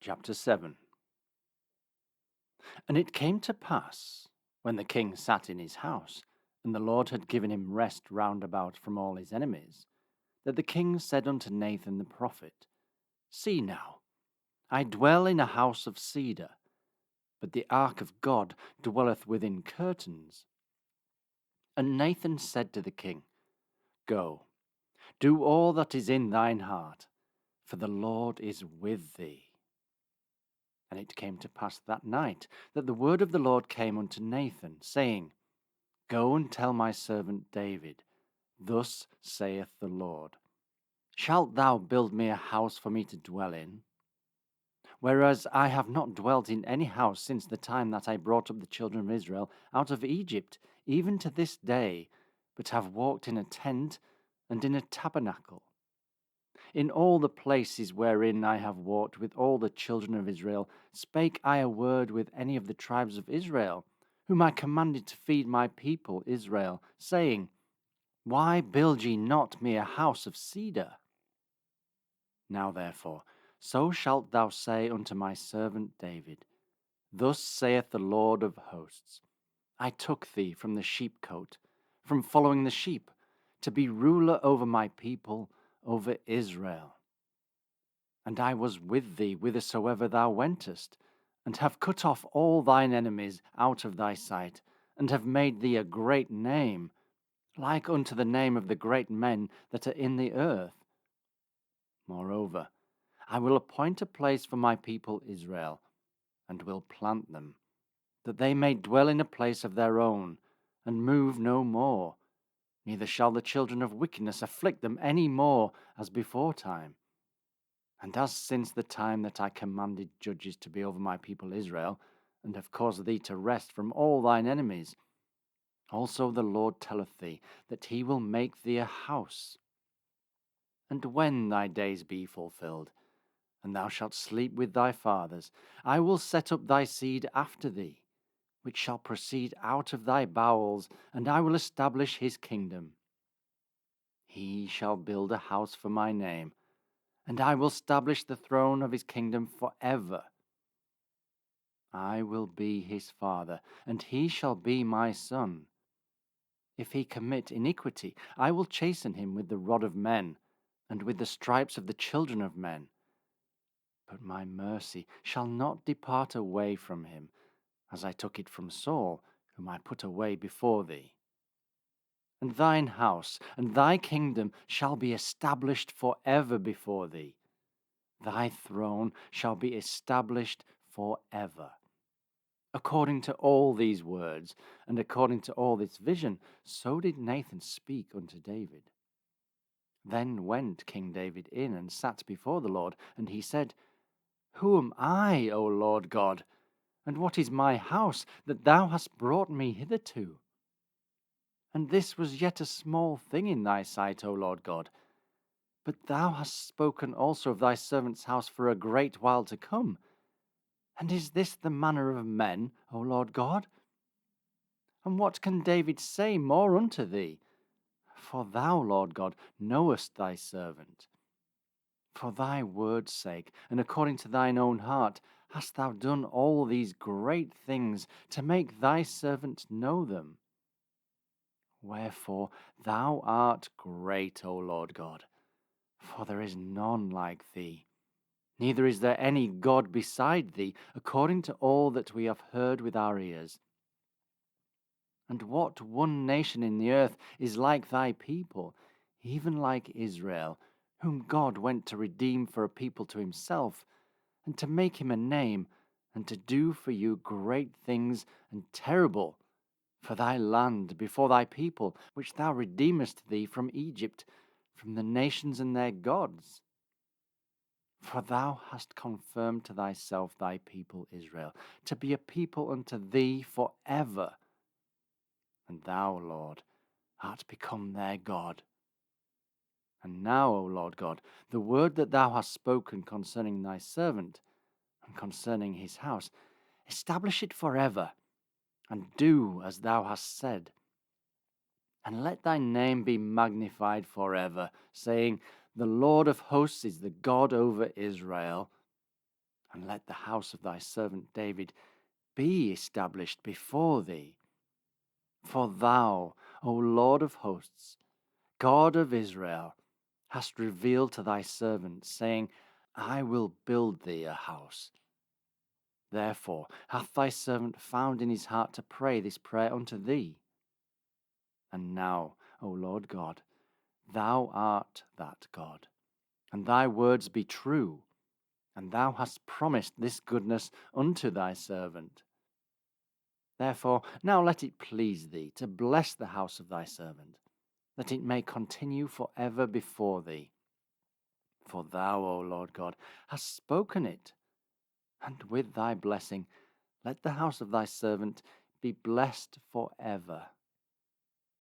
Chapter 7. And it came to pass, when the king sat in his house, and the Lord had given him rest round about from all his enemies, that the king said unto Nathan the prophet, See now, I dwell in a house of cedar, but the ark of God dwelleth within curtains. And Nathan said to the king, Go, do all that is in thine heart, for the Lord is with thee. And it came to pass that night that the word of the Lord came unto Nathan, saying, Go and tell my servant David, Thus saith the Lord, Shalt thou build me a house for me to dwell in? Whereas I have not dwelt in any house since the time that I brought up the children of Israel out of Egypt, even to this day, but have walked in a tent and in a tabernacle. In all the places wherein I have walked with all the children of Israel, spake I a word with any of the tribes of Israel, whom I commanded to feed my people Israel, saying, Why build ye not me a house of cedar? Now therefore, so shalt thou say unto my servant David, Thus saith the Lord of hosts, I took thee from the sheepcote, from following the sheep, to be ruler over my people, over Israel. And I was with thee whithersoever thou wentest, and have cut off all thine enemies out of thy sight, and have made thee a great name, like unto the name of the great men that are in the earth. Moreover, I will appoint a place for my people Israel, and will plant them, that they may dwell in a place of their own, and move no more, neither shall the children of wickedness afflict them any more as beforetime. And as since the time that I commanded judges to be over my people Israel, and have caused thee to rest from all thine enemies, also the Lord telleth thee that he will make thee a house. And when thy days be fulfilled, and thou shalt sleep with thy fathers, I will set up thy seed after thee, which shall proceed out of thy bowels, and I will establish his kingdom. He shall build a house for my name, and I will establish the throne of his kingdom forever. I will be his father, and he shall be my son. If he commit iniquity, I will chasten him with the rod of men, and with the stripes of the children of men. But my mercy shall not depart away from him, as I took it from Saul, whom I put away before thee. And thine house and thy kingdom shall be established forever before thee. Thy throne shall be established forever. According to all these words, and according to all this vision, so did Nathan speak unto David. Then went King David in and sat before the Lord, and he said, Who am I, O Lord God? And what is my house, that thou hast brought me hitherto? And this was yet a small thing in thy sight, O Lord God. But thou hast spoken also of thy servant's house for a great while to come. And is this the manner of men, O Lord God? And what can David say more unto thee? For thou, Lord God, knowest thy servant. For thy word's sake, and according to thine own heart, hast thou done all these great things to make thy servant know them. Wherefore thou art great, O Lord God, for there is none like thee, neither is there any God beside thee, according to all that we have heard with our ears. And what one nation in the earth is like thy people, even like Israel, whom God went to redeem for a people to himself, and to make him a name, and to do for you great things and terrible for thy land before thy people, which thou redeemest thee from Egypt, from the nations and their gods. For thou hast confirmed to thyself thy people Israel, to be a people unto thee forever. And thou, Lord, art become their God. And now, O Lord God, the word that thou hast spoken concerning thy servant, and concerning his house, establish it forever, and do as thou hast said. And let thy name be magnified forever, saying, The Lord of hosts is the God over Israel. and let the house of thy servant David be established before thee. For thou, O Lord of hosts, God of Israel, hast revealed to thy servant, saying, I will build thee a house. Therefore hath thy servant found in his heart to pray this prayer unto thee. And now, O Lord God, thou art that God, and thy words be true, and thou hast promised this goodness unto thy servant. Therefore now let it please thee to bless the house of thy servant, that it may continue for ever before thee. For thou, O Lord God, hast spoken it, and with thy blessing let the house of thy servant be blessed for ever.